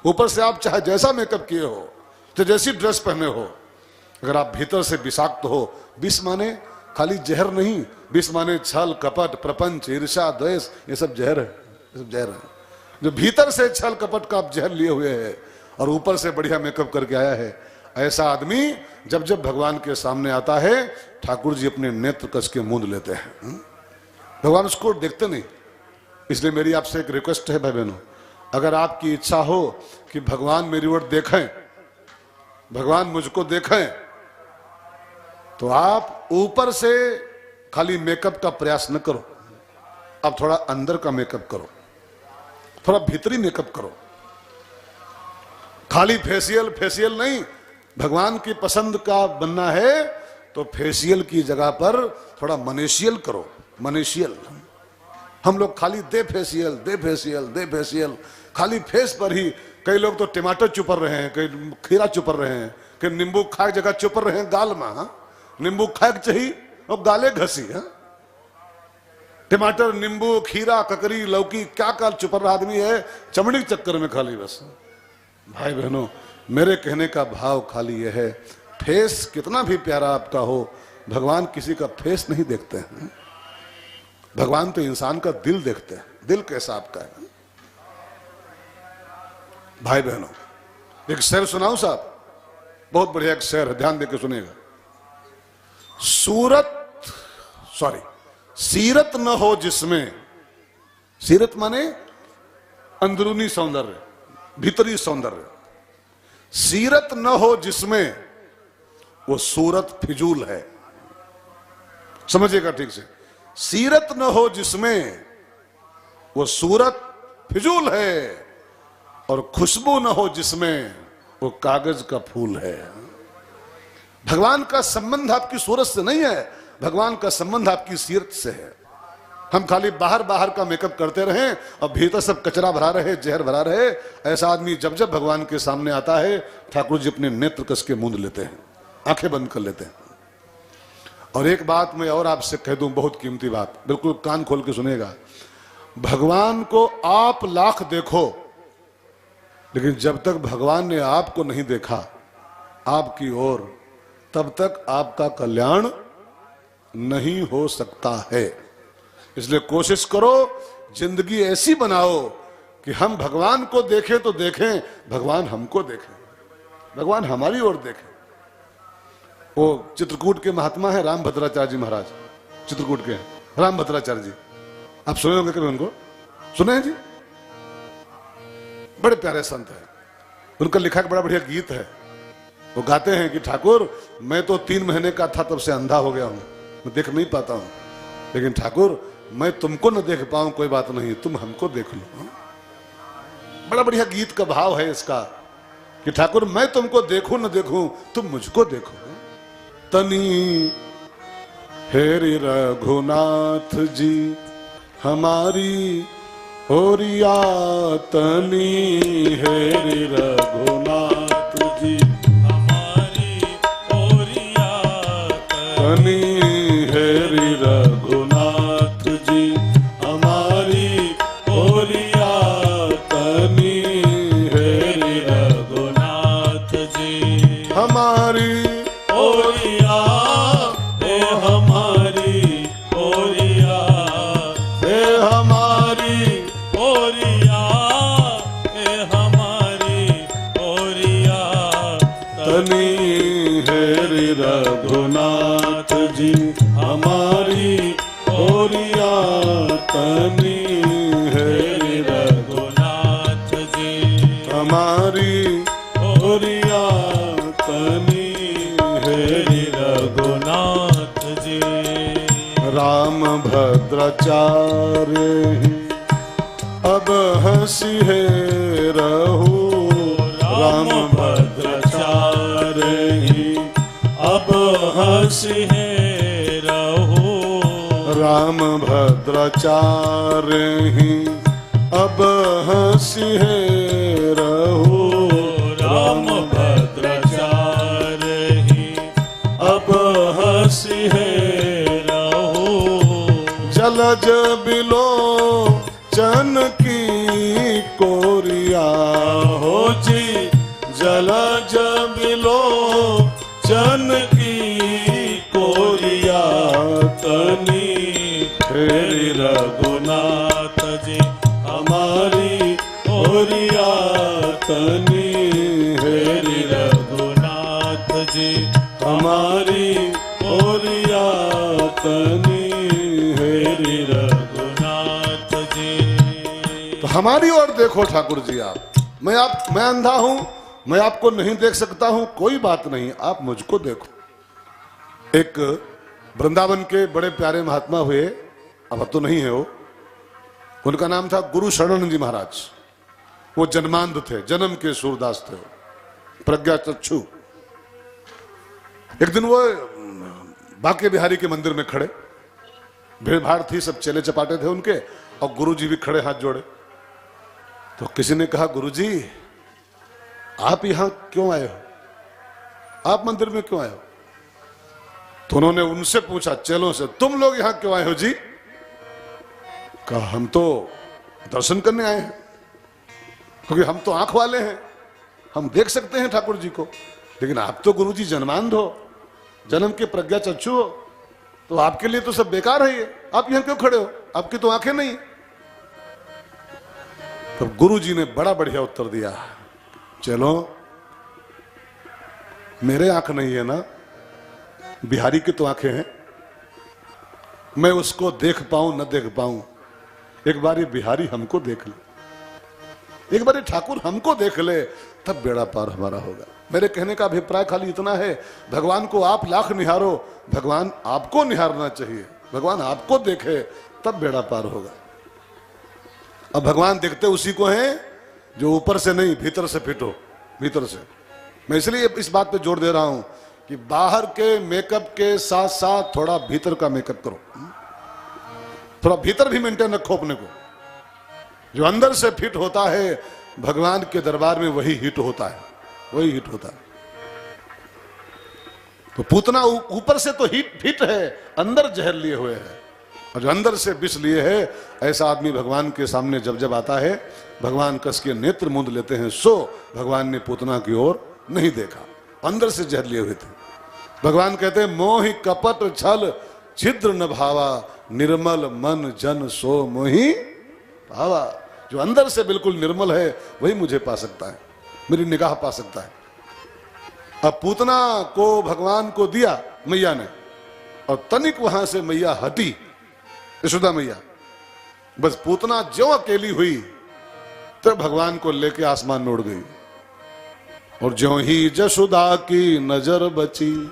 ऊपर से आप चाहे जैसा मेकअप किए हो, चाहे जैसी ड्रेस पहने हो, अगर आप भीतर से विषाक्त हो, विष माने खाली जहर नहीं, विष माने छल कपट प्रपंच ईर्ष्या द्वेष, ये सब जहर है, ये सब जहर है। जो भीतर से छल कपट का आप जहर लिए हुए है और ऊपर से बढ़िया मेकअप करके आया है, ऐसा आदमी जब जब भगवान के सामने आता है, ठाकुर जी अपने नेत्र कस के मूंद लेते हैं। भगवान उसको देखते नहीं। इसलिए मेरी आपसे एक रिक्वेस्ट है भाई बहनों, अगर आपकी इच्छा हो कि भगवान मेरी ओर देखें, भगवान मुझको देखें, तो आप ऊपर से खाली मेकअप का प्रयास न करो, आप थोड़ा अंदर का मेकअप करो, थोड़ा भीतरी मेकअप करो। खाली फेशियल नहीं, भगवान की पसंद का बनना है तो फेशियल की जगह पर थोड़ा मनीशियल करो। मनीशियल हम लोग खाली दे फेशियल खाली फेस पर ही। कई लोग तो टमाटर चुपर रहे हैं, कई खीरा चुपर रहे हैं, कई नींबू खाए जगह चुपर रहे हैं गाल में। नींबू खाए चाहिए और गाले घसी। टमाटर नींबू खीरा ककरी लौकी क्या काल चुपर रहा आदमी है, चमड़ी के चक्कर में खाली बस। भाई बहनों, मेरे कहने का भाव खाली यह है, फेस कितना भी प्यारा आपका हो, भगवान किसी का फेस नहीं देखते हैं। भगवान तो इंसान का दिल देखते हैं, दिल कैसा आपका है। भाई बहनों, एक शेर सुनाऊं साहब, बहुत बढ़िया एक शेर है, ध्यान देकर सुनिएगा। सीरत न हो जिसमें, सीरत माने अंदरूनी सौंदर्य, भीतरी सौंदर्य। सीरत न हो जिसमें वो सूरत फिजूल है। समझिएगा ठीक से, सीरत न हो जिसमें वो सूरत फिजूल है, और खुशबू न हो जिसमें वो कागज का फूल है। भगवान का संबंध आपकी सूरत से नहीं है, भगवान का संबंध आपकी सीरत से है। हम खाली बाहर बाहर का मेकअप करते रहें और भीतर सब कचरा भरा रहे, जहर भरा रहे। ऐसा आदमी जब जब भगवान के सामने आता है, ठाकुर जी अपने नेत्र कस के मूंद लेते हैं, आंखें बंद कर लेते हैं। और एक बात मैं और आपसे कह दूं, बहुत कीमती बात, बिल्कुल कान खोल के सुनेगा। भगवान को आप लाख देखो, लेकिन जब तक भगवान ने आपको नहीं देखा आपकी ओर, तब तक आपका कल्याण नहीं हो सकता है। इसलिए कोशिश करो, जिंदगी ऐसी बनाओ कि हम भगवान को देखें तो देखें, भगवान हमको देखें, भगवान हमारी ओर देखें। वो चित्रकूट के महात्मा है रामभद्राचार्य जी महाराज, चित्रकूट के रामभद्राचार्य जी, आप सुने होंगे कभी उनको? सुने हैं जी? बड़े प्यारे संत हैं। उनका लिखा एक बड़ा बढ़िया गीत है। वो गाते हैं कि ठाकुर मैं तो 3 महीने का था तब से अंधा हो गया हूं, मैं देख नहीं पाता हूं, लेकिन ठाकुर मैं तुमको न देख पाऊं कोई बात नहीं, तुम हमको देख लो। बड़ा बढ़िया गीत का भाव है इसका कि ठाकुर मैं तुमको देखूं न देखूं, तुम मुझको देखो। तनी हेरी रघुनाथ जी हमारी ओरिया, तनी हेरी रघुनाथ जी हमारी ओरिया, तनी हेरी रघुनाथ जी हमारी ओरिया, तनी हेरी रघुनाथ जी हमारी ओरिया, हे हमारी ओरिया, हे हमारी ओरिया, हे हमारी ओरिया, तनी हेरी रघुनाथ जी हमारी ओरिया, तनी हेरी रघुनाथ जी हमारी ओरिया, तनी हेरी रघुनाथ जी। राम भद्राचार्य अब हंसी है रहू, राम भद्राचार्य अब हंसी है रहो, राम भद्राचार्य अब हंसी है रहू, राम भद्राचार्य अब हंसी है रहो, जलज बिलो चन की कोरिया हो जी, जलज बिलो चन की कोरिया, तनी हेरी रघुनाथ जी हमारी ओरिया, तनी हेरी रघुनाथ जी हमारी ओरिया, तनी हेरी रघुनाथ जी। तो हमारी ओर देखो ठाकुर जी आप। मैं अंधा हूं, मैं आपको नहीं देख सकता हूं, कोई बात नहीं, आप मुझको देखो। एक वृंदावन के बड़े प्यारे महात्मा हुए, अब तो नहीं है वो, उनका नाम था गुरु शरण जी महाराज। वो जन्मांध थे, जन्म के सूरदास थे, प्रज्ञा चक्षु। एक दिन वो बांके बिहारी के मंदिर में खड़े, भीड़ भाड़ थी, सब चेले चपाटे थे उनके, और गुरु जी भी खड़े हाथ जोड़े। तो किसी ने कहा गुरुजी आप यहां क्यों आए हो, आप मंदिर में क्यों आए हो? तो उन्होंने उनसे पूछा, चेलों से, तुम लोग यहां क्यों आए हो जी? कहा हम तो दर्शन करने आए हैं, क्योंकि हम तो आंख वाले हैं, हम देख सकते हैं ठाकुर जी को, लेकिन आप तो गुरुजी जन्मांध हो, जन्म के प्रज्ञा चक्षु हो, तो आपके लिए तो सब बेकार है ये, आप यहां क्यों खड़े हो, आपकी तो आंखें नहीं। तो गुरु जी ने बड़ा बढ़िया उत्तर दिया, चलो मेरे आंख नहीं है ना, बिहारी की तो आंखें हैं, मैं उसको देख पाऊं न देख पाऊं, एक बार ये बिहारी हमको देख ले, एक बार ये ठाकुर हमको देख ले, तब बेड़ा पार हमारा होगा। मेरे कहने का अभिप्राय खाली इतना है, भगवान को आप लाख निहारो, भगवान आपको निहारना चाहिए, भगवान आपको देखे तब बेड़ा पार होगा। अब भगवान देखते उसी को हैं जो ऊपर से नहीं भीतर से फिट हो, भीतर से। मैं इसलिए इस बात पे जोर दे रहा हूं कि बाहर के मेकअप के साथ साथ थोड़ा भीतर का मेकअप करो, थोड़ा भीतर भी मेंटेन रखो अपने को। जो अंदर से फिट होता है भगवान के दरबार में वही हिट होता है, वही हिट होता है। तो पूतना ऊपर से तो हिट फिट है, अंदर जहर लिए हुए है, और जो अंदर से विष लिए है ऐसा आदमी भगवान के सामने जब जब आता है भगवान कस के नेत्र मूंद लेते हैं। सो भगवान ने पूतना की ओर नहीं देखा, अंदर से जहर लिए हुए थे। भगवान कहते हैं मोहि कपट छल छिद्र न भावा, निर्मल मन जन सो मोहि भावा। जो अंदर से बिल्कुल निर्मल है वही मुझे पा सकता है, मेरी निगाह पा सकता है। अब पूतना को भगवान को दिया मैया ने, और तनिक वहां से मैया हटी, यशोदा मैया। बस पूतना जो अकेली हुई तो भगवान को लेके आसमान में उड़ गई। और ज्यों ही जसुदा की नजर बची,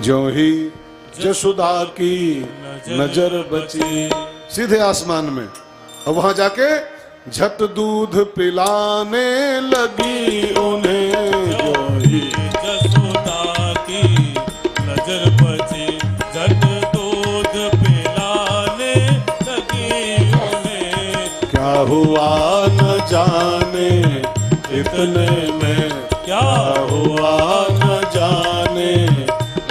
ज्यों ही जसुदा की नजर बची, सीधे आसमान में। और वहां जाके झट दूध पिलाने लगी उन्हें, ज्यों ही जसोदा की नजर बची, झट दूध पिलाने लगी उन्हें। क्या हुआ न जाने इतने में, क्या हुआ न जाने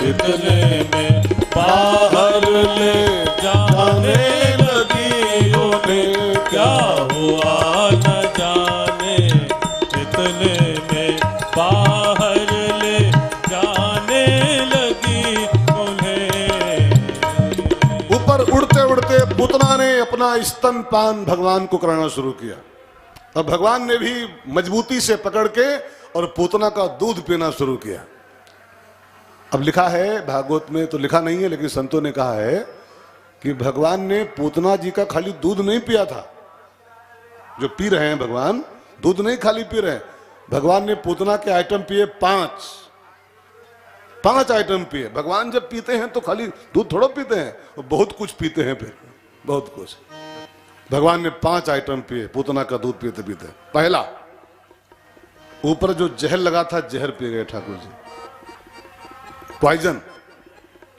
इतने में, बाहर ले जाने लगी उन्हें। क्या हुआ न जाने इतने में, बाहर ले जाने लगी उन्हें। ऊपर उड़ते उड़ते पूतना ने अपना स्तनपान भगवान को कराना शुरू किया। अब भगवान ने भी मजबूती से पकड़ के और पूतना का दूध पीना शुरू किया। अब लिखा है भागवत में, तो लिखा नहीं है लेकिन संतों ने कहा है कि भगवान ने पूतना जी का खाली दूध नहीं पिया था। जो पी रहे हैं भगवान दूध नहीं खाली पी रहे हैं, भगवान ने पूतना के आइटम पिए 5 आइटम पिए। भगवान जब पीते हैं तो खाली दूध थोड़ा पीते हैं, वो बहुत कुछ पीते हैं, फिर बहुत कुछ। भगवान ने 5 आइटम पिए पूतना का दूध पीते पीते। पहला, ऊपर जो जहर लगा था जहर पी गए ठाकुर जी, पॉइजन,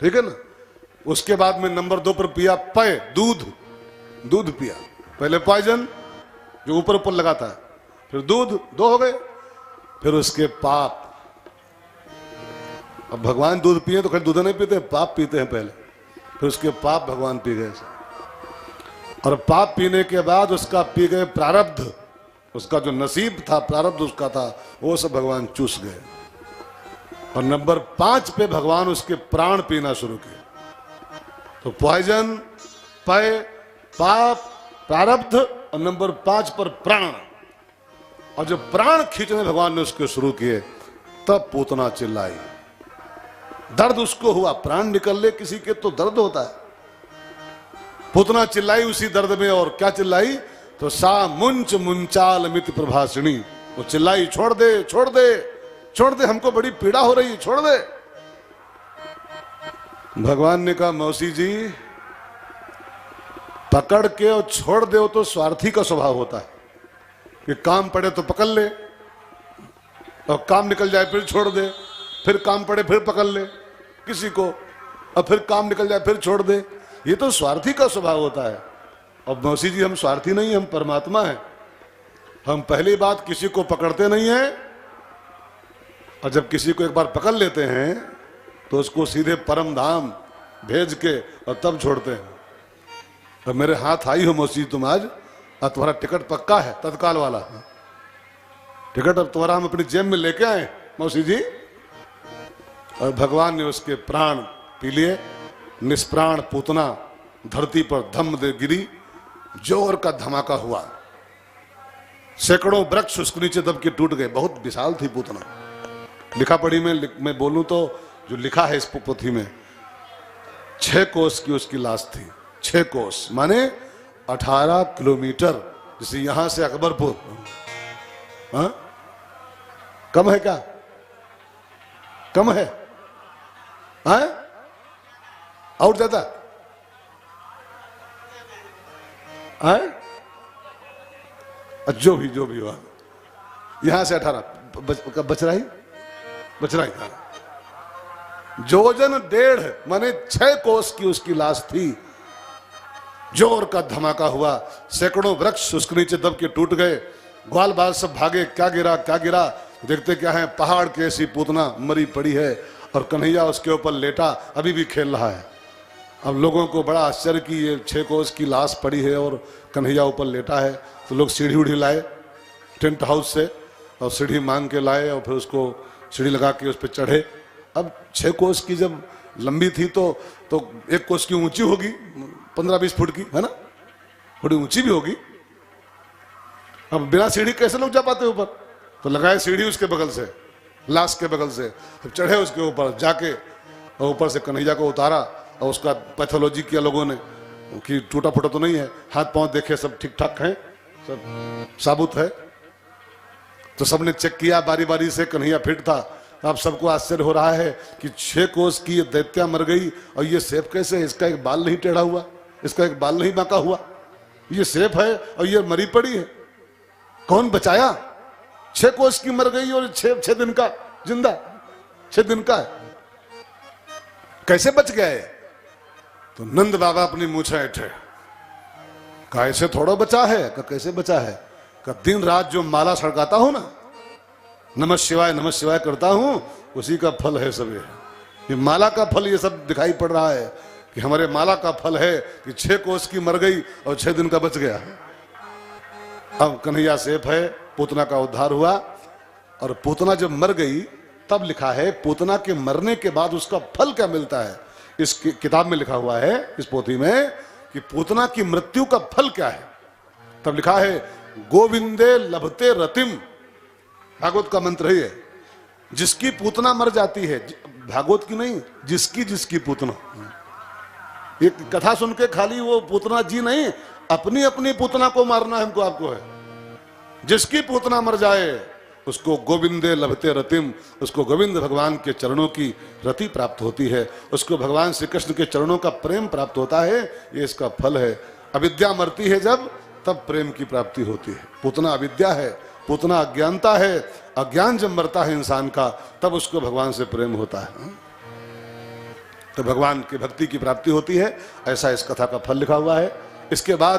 ठीक है ना। उसके बाद में नंबर 2 पर पिया पय, दूध पिया। पहले पॉइजन जो ऊपर ऊपर लगा था, फिर दूध, 2 हो गए। फिर उसके पाप। अब भगवान दूध पिए तो खैर दूध नहीं पीते, पाप पीते हैं पहले। फिर उसके पाप भगवान पी गए, और पाप पीने के बाद उसका पी गए प्रारब्ध, उसका जो नसीब था, प्रारब्ध उसका था, वो सब भगवान चूस गए। और नंबर 5 पे भगवान उसके प्राण पीना शुरू किए। तो पॉइजन, पय, पाप, प्रारब्ध, और नंबर 5 पर प्राण। और जब प्राण खींचने भगवान ने उसके शुरू किए तब पूतना चिल्लाई। दर्द उसको हुआ, प्राण निकल ले किसी के तो दर्द होता है। पूतना चिल्लाई उसी दर्द में, और क्या चिल्लाई, तो सा मुंच मुंचाल मित प्रभासिणी। वो चिल्लाई छोड़ दे छोड़ दे छोड़ दे, हमको बड़ी पीड़ा हो रही है, छोड़ दे। भगवान ने कहा मौसी जी पकड़ के और छोड़ दे तो स्वार्थी का स्वभाव होता है कि काम पड़े तो पकड़ ले, और काम निकल जाए फिर छोड़ दे, फिर काम पड़े फिर पकड़ ले किसी को, और फिर काम निकल जाए फिर छोड़ दे। ये तो स्वार्थी का स्वभाव होता है। और मौसी जी हम स्वार्थी नहीं, हम परमात्मा हैं। हम पहली बात किसी को पकड़ते नहीं हैं, और जब किसी को एक बार पकड़ लेते हैं तो उसको सीधे परम धाम भेज के और तब छोड़ते हैं। तो मेरे हाथ आई हो मौसी तुम आज, और तुम्हारा टिकट पक्का है तत्काल वाला टिकट, अब तुम्हारा हम अपनी जेब में लेके आए मौसी जी। और भगवान ने उसके प्राण पी लिए। निष्प्राण पूतना धरती पर धम दे गिरी, जोर का धमाका हुआ, सैकड़ों वृक्ष उसके नीचे दब के टूट गए। बहुत विशाल थी पूतना। लिखा पढ़ी में मैं बोलूं तो जो लिखा है इस पोथी में, 6 कोस की उसकी लाश थी। 6 कोस माने 18 किलोमीटर, जैसे यहां से अकबरपुर, कम है क्या? कम है? और ज्यादा है? जो भी हुआ, यहां से 18 बच रहा ही। जोजन 1.5 माने 6 कोस की उसकी लाश थी। जोर का धमाका हुआ, सैकड़ों वृक्ष उसके नीचे दब के टूट गए। ग्वाल बाल सब भागे, क्या गिरा, देखते क्या है, पहाड़ की ऐसी पूतना मरी पड़ी है और कन्हैया उसके ऊपर लेटा अभी भी खेल रहा है। अब लोगों को बड़ा आश्चर्य कि ये 6 कोस की लाश पड़ी है और कन्हैया ऊपर लेटा है। तो लोग सीढ़ी उढ़ी लाए टेंट हाउस से और सीढ़ी मांग के लाए और फिर उसको सीढ़ी लगा के उस पर चढ़े। अब 6 कोस की जब लंबी थी तो 1 कोस की ऊंची होगी, 15-20 फुट की, है ना, थोड़ी ऊंची भी होगी। अब बिना सीढ़ी कैसे लोग जा पाते ऊपर? तो लगाए सीढ़ी उसके बगल से, लाश के बगल से, फिर चढ़े उसके ऊपर जाके और ऊपर से कन्हैया को उतारा और उसका पैथोलॉजी किया लोगों ने कि टूटा फूटा तो नहीं है, हाथ पांव देखे सब ठीक ठाक हैं, सब साबुत है। तो सबने चेक किया बारी बारी से, कन्हैया फिट था। अब सबको आश्चर्य हो रहा है कि 6 कोस की दैत्या मर गई और ये सेफ कैसे? इसका एक बाल नहीं टेढ़ा हुआ, इसका एक बाल नहीं बांका हुआ, ये सेफ है और ये मरी पड़ी है। कौन बचाया? 6 कोस की मर गई और 6 दिन का जिंदा, 6 दिन का है, कैसे बच गए? तो नंद बाबा अपनी मूछें ऐठे, कहा ऐसे थोड़ा बचा है? कहा कैसे बचा है? कहा दिन रात जो माला सड़काता हूं ना, नमः शिवाय करता हूं, उसी का फल है सब। ये माला का फल ये सब दिखाई पड़ रहा है कि हमारे माला का फल है कि 6 कोस की मर गई और 6 दिन का बच गया। अब कन्हैया सेफ है, पूतना का उद्धार हुआ। और पूतना जब मर गई तब लिखा है पूतना के मरने के बाद उसका फल क्या मिलता है। इस किताब में लिखा हुआ है, इस पोथी में, कि पूतना की मृत्यु का फल क्या है। तब लिखा है गोविंदे लभते रतिम, भागवत का मंत्र है। जिसकी पूतना मर जाती है, भागवत की नहीं, जिसकी पूतना। एक कथा सुन के खाली वो पूतना जी नहीं, अपनी अपनी पूतना को मारना हमको आपको है। जिसकी पूतना मर जाए उसको गोविंदे लभते रतिम, उसको गोविंद भगवान के चरणों की रति प्राप्त होती है, उसको भगवान श्री कृष्ण के चरणों का प्रेम प्राप्त होता है। ये इसका फल है। अविद्या मरती है जब, तब प्रेम की प्राप्ति होती है। पूतना अविद्या है, पूतना अज्ञानता है। अज्ञान जब मरता है इंसान का, तब उसको भगवान से प्रेम होता है, तो भगवान की भक्ति की प्राप्ति होती है। ऐसा इस कथा का फल लिखा हुआ है। इसके बाद